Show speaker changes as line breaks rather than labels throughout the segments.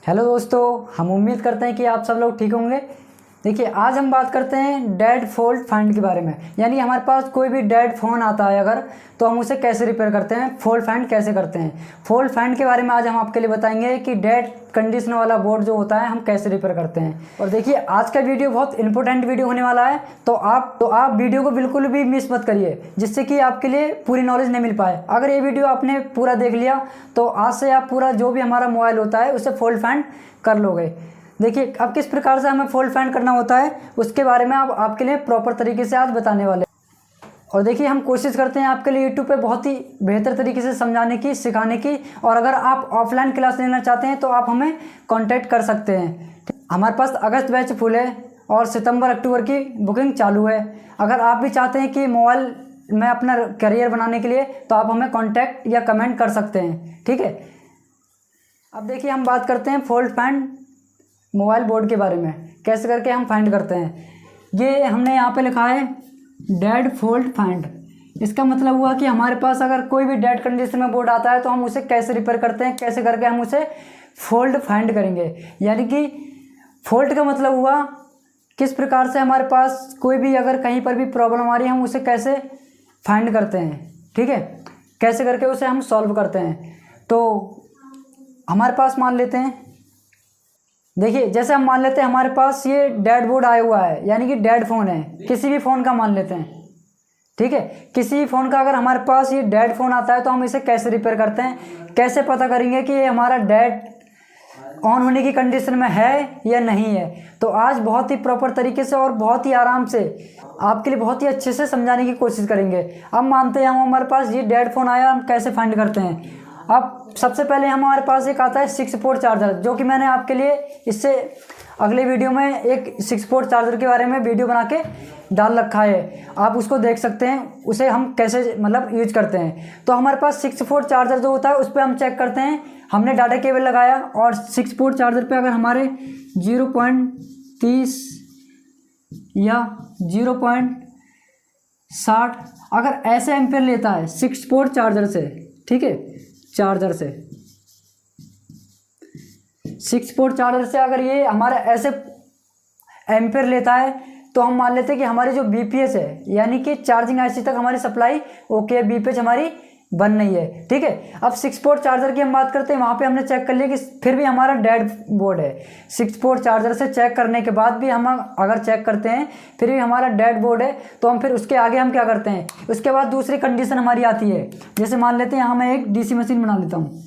Hello दोस्तों, हम उम्मीद करते हैं कि आप सब लोग ठीक होंगे। देखिए, आज हम बात करते हैं डेड फॉल्ट फाइंड के बारे में। यानी हमारे पास कोई भी डेड फ़ोन आता है अगर, तो हम उसे कैसे रिपेयर करते हैं, फॉल्ट फाइंड कैसे करते हैं। फॉल्ट फाइंड के बारे में आज हम आपके लिए बताएंगे कि डेड कंडीशन वाला बोर्ड जो होता है हम कैसे रिपेयर करते हैं। और देखिए, आज का वीडियो बहुत इंपॉर्टेंट वीडियो होने वाला है, तो आप वीडियो को बिल्कुल भी मिस मत करिए, जिससे कि आपके लिए पूरी नॉलेज नहीं मिल पाए। अगर ये वीडियो आपने पूरा देख लिया तो आज से आप पूरा जो भी हमारा मोबाइल होता है उससे फॉल्ट फाइंड कर लोगे। देखिए, अब किस प्रकार से हमें फॉल्ट फाइंड करना होता है उसके बारे में आपके लिए प्रॉपर तरीके से आज बताने वाले। और देखिए, हम कोशिश करते हैं आपके लिए यूट्यूब पे बहुत ही बेहतर तरीके से समझाने की, सिखाने की। और अगर आप ऑफलाइन क्लास लेना चाहते हैं तो आप हमें कांटेक्ट कर सकते हैं। हमारे पास अगस्त बैच फुल है और सितंबर अक्टूबर की बुकिंग चालू है। अगर आप भी चाहते हैं कि मोबाइल में अपना करियर बनाने के लिए, तो आप हमें कॉन्टैक्ट या कमेंट कर सकते हैं, ठीक है। अब देखिए, हम बात करते हैं फॉल्ट फाइंड मोबाइल बोर्ड के बारे में, कैसे करके हम फाइंड करते हैं। ये हमने यहाँ पे लिखा है डेड फॉल्ट फाइंड। इसका मतलब हुआ कि हमारे पास अगर कोई भी डेड कंडीशन में बोर्ड आता है तो हम उसे कैसे रिपेयर करते हैं, कैसे करके हम उसे फॉल्ट फाइंड करेंगे। यानी कि फॉल्ट का मतलब हुआ किस प्रकार से हमारे पास कोई भी अगर कहीं पर भी प्रॉब्लम आ रही है हम उसे कैसे फाइंड करते हैं, ठीक है, कैसे करके उसे हम सॉल्व करते हैं। तो हमारे पास मान लेते हैं, देखिए, जैसे हम मान लेते हैं हमारे पास ये डेड बोर्ड आया हुआ है, यानी कि डेड फ़ोन है, किसी भी फ़ोन का मान लेते हैं, ठीक है। किसी भी फ़ोन का अगर हमारे पास ये डेड फ़ोन आता है तो हम इसे कैसे रिपेयर करते हैं, कैसे पता करेंगे कि ये हमारा डेड ऑन होने की कंडीशन में है या नहीं है। तो आज बहुत ही प्रॉपर तरीके से और बहुत ही आराम से आपके लिए बहुत ही अच्छे से समझाने की कोशिश करेंगे। अब मानते हैं हमारे पास ये डेड फ़ोन आया, हम कैसे फाइंड करते हैं। अब सबसे पहले हमारे पास एक आता है 6 पोर्ट चार्जर, जो कि मैंने आपके लिए इससे अगले वीडियो में एक 6 पोर्ट चार्जर के बारे में वीडियो बना के डाल रखा है, आप उसको देख सकते हैं, उसे हम कैसे मतलब यूज करते हैं। तो हमारे पास 6 पोर्ट चार्जर जो होता है उस पर हम चेक करते हैं। हमने डाटा केबल लगाया और 6 पोर्ट चार्जर पे अगर हमारे 0.30 या 0.60 अगर ऐसे एम्पेयर लेता है 6 पोर्ट चार्जर से, ठीक है, चार्जर से 6 पोर्ट चार्जर से अगर ये हमारा ऐसे एम्पेयर लेता है तो हम मान लेते हैं कि हमारी जो बीपीएस है, यानी कि चार्जिंग आईसी तक हमारी सप्लाई ओके है, बीपीएस हमारी बन नहीं है, ठीक है। अब 6 पोर्ट चार्जर की हम बात करते हैं, वहाँ पे हमने चेक कर लिया कि फिर भी हमारा डेड बोर्ड है। 6 पोर्ट चार्जर से चेक करने के बाद भी हम अगर चेक करते हैं फिर भी हमारा डेड बोर्ड है, तो हम फिर उसके आगे हम क्या करते हैं, उसके बाद दूसरी कंडीशन हमारी आती है। जैसे मान लेते हैं यहाँ मैं एक डीसी मशीन बना लेता हूँ,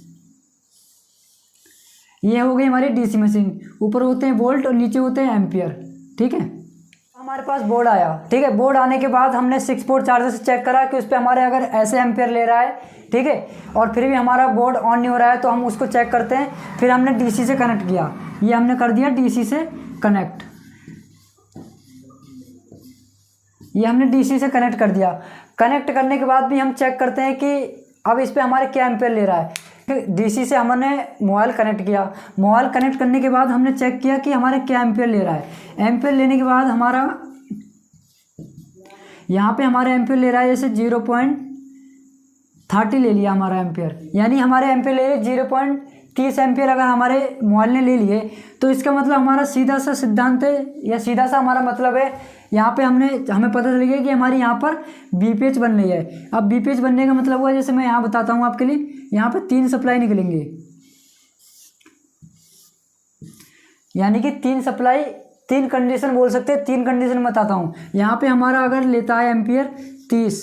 ये हो गई हमारी डीसी मशीन। ऊपर होते हैं वोल्ट और नीचे होते हैं एम्पियर, ठीक है। हमारे पास बोर्ड आया, ठीक है। बोर्ड आने के बाद हमने 6 पोर्ट चार्जर से चेक करा कि उस पर हमारे अगर ऐसे एम्पियर ले रहा है, ठीक है, और फिर भी हमारा बोर्ड ऑन नहीं हो रहा है, तो हम उसको चेक करते हैं। फिर हमने डीसी से कनेक्ट किया, ये हमने कर दिया डीसी से कनेक्ट, ये हमने डीसी से कनेक्ट कर दिया। कनेक्ट करने के बाद भी हम चेक करते हैं कि अब इस पर हमारे क्या एम्पियर ले रहा है। डीसी से हमने मोबाइल कनेक्ट किया, मोबाइल कनेक्ट करने के बाद हमने चेक किया कि हमारे क्या एम्पियर ले रहा है। एम्पियर लेने के बाद हमारा यहाँ पे हमारे एम्पियर ले रहा है, जैसे 0.30 ले लिया हमारा एम्पियर, यानी हमारे एम्पियर ले रहे 0.30 एम्पियर अगर हमारे मोबाइल ने ले लिए, तो इसका मतलब हमारा सीधा सा सिद्धांत है या सीधा सा हमारा मतलब है, यहाँ पे हमें पता चल गया कि हमारी यहाँ पर बीपीएच बन रही है। अब बीपीएच बनने का मतलब हुआ, जैसे मैं यहाँ बताता हूँ आपके लिए, यहाँ पे 3 सप्लाई निकलेंगे, यानी कि 3 सप्लाई, 3 कंडीशन बोल सकते हैं। 3 कंडीशन बताता हूँ। यहाँ पे हमारा अगर लेता है एम्पियर 30,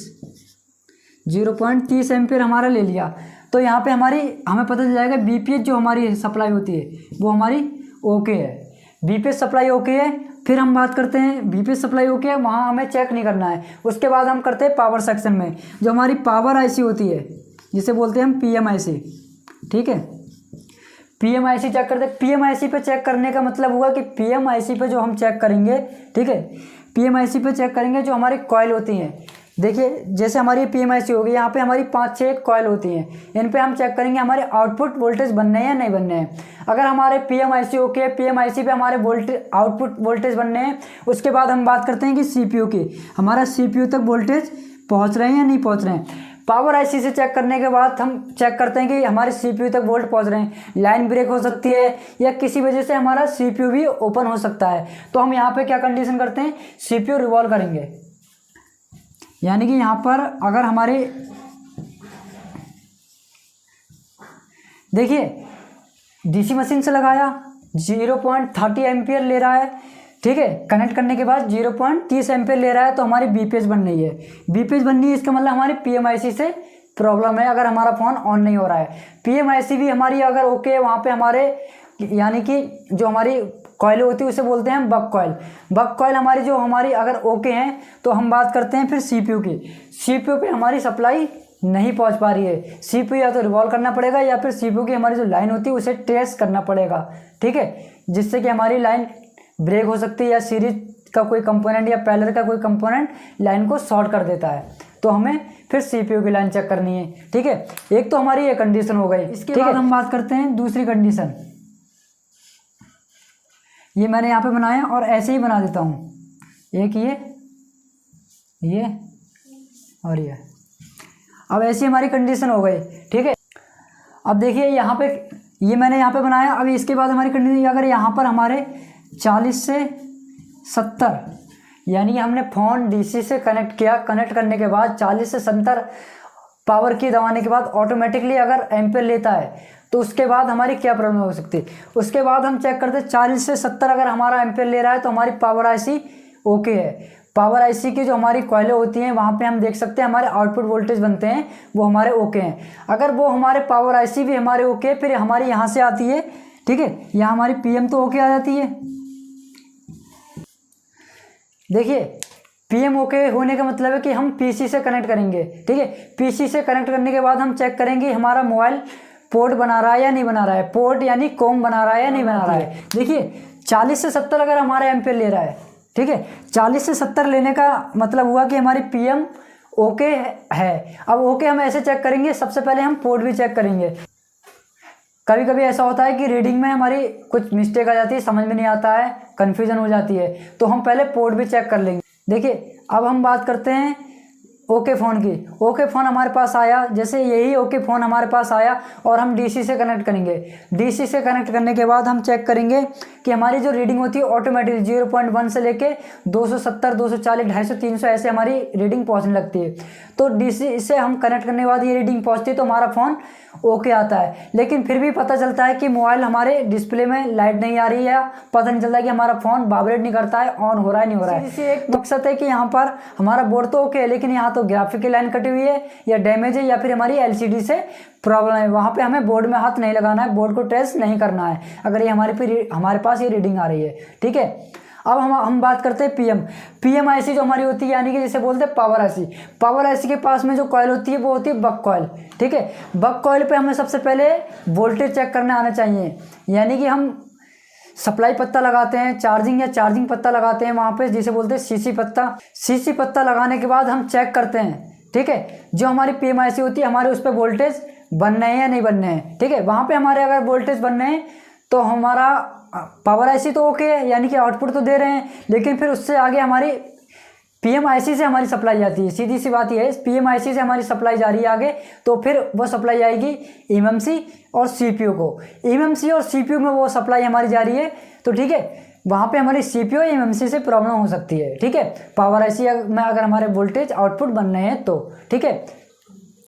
0.30 एम्पियर हमारा ले लिया, तो यहाँ पे हमें पता चल जाएगा बीपीएच जो हमारी सप्लाई होती है वो हमारी ओके है, बीपीएच सप्लाई ओके है। फिर हम बात करते हैं बीपीएच सप्लाई ओके है, वहाँ हमें चेक नहीं करना है। उसके बाद हम करते हैं पावर सेक्शन में, जो हमारी पावर आईसी होती है जिसे बोलते हैं हम पीएमआईसी, ठीक है। पीएमआईसी चेक करते हैं। पीएमआईसी पे चेक करने का मतलब हुआ कि पीएमआईसी पे जो हम चेक करेंगे, ठीक है, पीएमआईसी पे चेक करेंगे जो हमारी कॉइल होती हैं। देखिए, जैसे हमारी पीएमआईसी होगी, यहाँ पे हमारी 5-6 कॉइल होती हैं, इन पे हम चेक करेंगे हमारे आउटपुट वोल्टेज बनने हैं या नहीं बनने हैं। अगर हमारे पीएमआईसी ओके है, पीएमआईसी पे हमारे आउटपुट वोल्टेज बनने हैं, उसके बाद हम बात करते हैं कि सीपीयू की, हमारा सीपीयू तक वोल्टेज पहुँच रहे हैं या नहीं पहुँच रहे हैं। पावर आईसी से चेक करने के बाद हम चेक करते हैं कि हमारे सीपीयू तक वोल्ट पहुंच रहे हैं, लाइन ब्रेक हो सकती है या किसी वजह से हमारा सीपीयू भी ओपन हो सकता है। तो हम यहाँ पे क्या कंडीशन करते हैं, सीपीयू रिवॉल्व करेंगे, यानी कि यहाँ पर अगर हमारे देखिए डीसी मशीन से लगाया 0.30 एम्पियर ले रहा है, ठीक है। कनेक्ट करने के बाद 0.30 एम्पियर ले रहा है, तो हमारी बीपीएस बन रही है। बीपीएस बन रही है इसका मतलब हमारी पीएमआईसी से प्रॉब्लम है, अगर हमारा फ़ोन ऑन नहीं हो रहा है। पीएमआईसी भी हमारी अगर ओके है, वहाँ पे हमारे यानी कि जो हमारी कॉयल होती है उसे बोलते हैं हम बक कॉयल। बक कॉयल हमारी जो हमारी अगर ओके हैं, तो हम बात करते हैं फिर सीपीयू की। सीपीयू पे हमारी सप्लाई नहीं पहुंच पा रही है, सीपीयू या तो रिवॉल्व करना पड़ेगा या फिर सीपीयू की हमारी जो लाइन होती है उसे ट्रेस करना पड़ेगा, ठीक है, जिससे कि हमारी लाइन ब्रेक हो सकती है या सीरीज का कोई कंपोनेंट या पैरेलल का कोई कंपोनेंट लाइन को शॉर्ट कर देता है। तो हमें फिर सीपीयू की लाइन चेक करनी है, ठीक है। एक तो हमारी ये कंडीशन हो गई। इसके बाद हम बात करते हैं दूसरी कंडीशन। ये मैंने यहाँ पे बनाया और ऐसे ही बना देता हूँ, एक ये और ये। अब ऐसी हमारी कंडीशन हो गई, ठीक है। अब देखिए यहाँ पे ये मैंने यहाँ पे बनाया। अब इसके बाद हमारी कंडीशन अगर यहाँ पर हमारे 40 से 70 यानी कि हमने फ़ोन डीसी से कनेक्ट किया, कनेक्ट करने के बाद 40 से 70 पावर की दबाने के बाद ऑटोमेटिकली अगर एम्पेयर लेता है, तो उसके बाद हमारी क्या प्रॉब्लम हो सकती है। उसके बाद हम चेक करते हैं 40 से 70 अगर हमारा एम्पेयर ले रहा है, तो हमारी पावर आईसी ओके है। पावर आईसी की जो हमारी कॉइलें होती हैं वहाँ पे हम देख सकते हैं हमारे आउटपुट वोल्टेज बनते हैं, वो हमारे ओके हैं। अगर वो हमारे पावर आईसी भी हमारे ओके, फिर हमारी यहाँ से आती है, ठीक है, यहाँ हमारी पीएम तो ओके आ जाती है। देखिए पीएम ओके होने का मतलब है कि हम पीसी से कनेक्ट करेंगे, ठीक है। पीसी से कनेक्ट करने के बाद हम चेक करेंगे हमारा मोबाइल पोर्ट बना रहा है या नहीं बना रहा है, पोर्ट यानी कॉम बना रहा है या नहीं बना रहा है। देखिए 40 से 70 अगर हमारा एम्पेयर ले रहा है, ठीक है, 40 से 70 लेने का मतलब हुआ कि हमारी पीएम ओके है। अब ओके हम ऐसे चेक करेंगे, सबसे पहले हम पोर्ट भी चेक करेंगे। कभी कभी ऐसा होता है कि रीडिंग में हमारी कुछ मिस्टेक आ जाती है, समझ में नहीं आता है, कन्फ्यूजन हो जाती है, तो हम पहले पोर्ट भी चेक कर लेंगे। देखिए अब हम बात करते हैं ओके फ़ोन की। ओके फ़ोन हमारे पास आया, जैसे यही ओके फ़ोन हमारे पास आया और हम डीसी से कनेक्ट करेंगे। डीसी से कनेक्ट करने के बाद हम चेक करेंगे कि हमारी जो रीडिंग होती है ऑटोमेटिक 0.1 से लेके 270, 240, 250, 300 ऐसे हमारी रीडिंग पहुंचने लगती है। तो डीसी से हम कनेक्ट करने के बाद ये रीडिंग पहुंचती है तो हमारा फ़ोन ओके आता है। लेकिन फिर भी पता चलता है कि मोबाइल हमारे डिस्प्ले में लाइट नहीं आ रही है, पता नहीं चलता कि हमारा फ़ोन वाइब्रेट नहीं करता है, ऑन हो रहा है नहीं हो रहा है। इसी एक मकसद है कि यहाँ पर हमारा बोर्ड तो ओके है, लेकिन यहाँ तो ग्राफिक की लाइन कटी हुई है या डैमेज है या फिर हमारी एलसीडी से प्रॉब्लम है। वहाँ पे हमें बोर्ड में हाथ नहीं लगाना है, बोर्ड को टच नहीं करना है अगर ये हमारे पास ये रीडिंग आ रही है, ठीक है। अब हम बात करते हैं पीएम आईसी जो हमारी होती है, यानी कि जैसे बोलते हैं पावर आईसी। पावर आईसी के पास में जो कॉइल होती है वो होती है बक कॉइल, ठीक है। बक कॉइल पे हमें सबसे पहले वोल्टेज चेक करने आना चाहिए, यानी कि हम सप्लाई पत्ता लगाते हैं, चार्जिंग पत्ता लगाते हैं वहाँ पे, जिसे बोलते हैं सीसी पत्ता। सीसी पत्ता लगाने के बाद हम चेक करते हैं, ठीक है, जो हमारी पीएम आईसी होती है हमारे उस पर वोल्टेज बनने हैं या नहीं बनने हैं, ठीक है। वहाँ पे हमारे अगर वोल्टेज बनने हैं तो हमारा पावर आईसी तो ओके है, यानी कि आउटपुट तो दे रहे हैं, लेकिन फिर उससे आगे हमारी पीएम आईसी से हमारी सप्लाई जाती है। सीधी सी बात यह है, पीएम आईसी से हमारी सप्लाई जा रही है आगे, तो फिर वो सप्लाई आएगी एमएमसी और सीपीयू को। एमएमसी और सीपीयू में वो सप्लाई हमारी जा रही है, तो ठीक है, वहाँ पे हमारी सीपीयू एमएमसी से प्रॉब्लम हो सकती है, ठीक है, पावर आईसी में अगर हमारे वोल्टेज आउटपुट बन रहे हैं तो, ठीक है।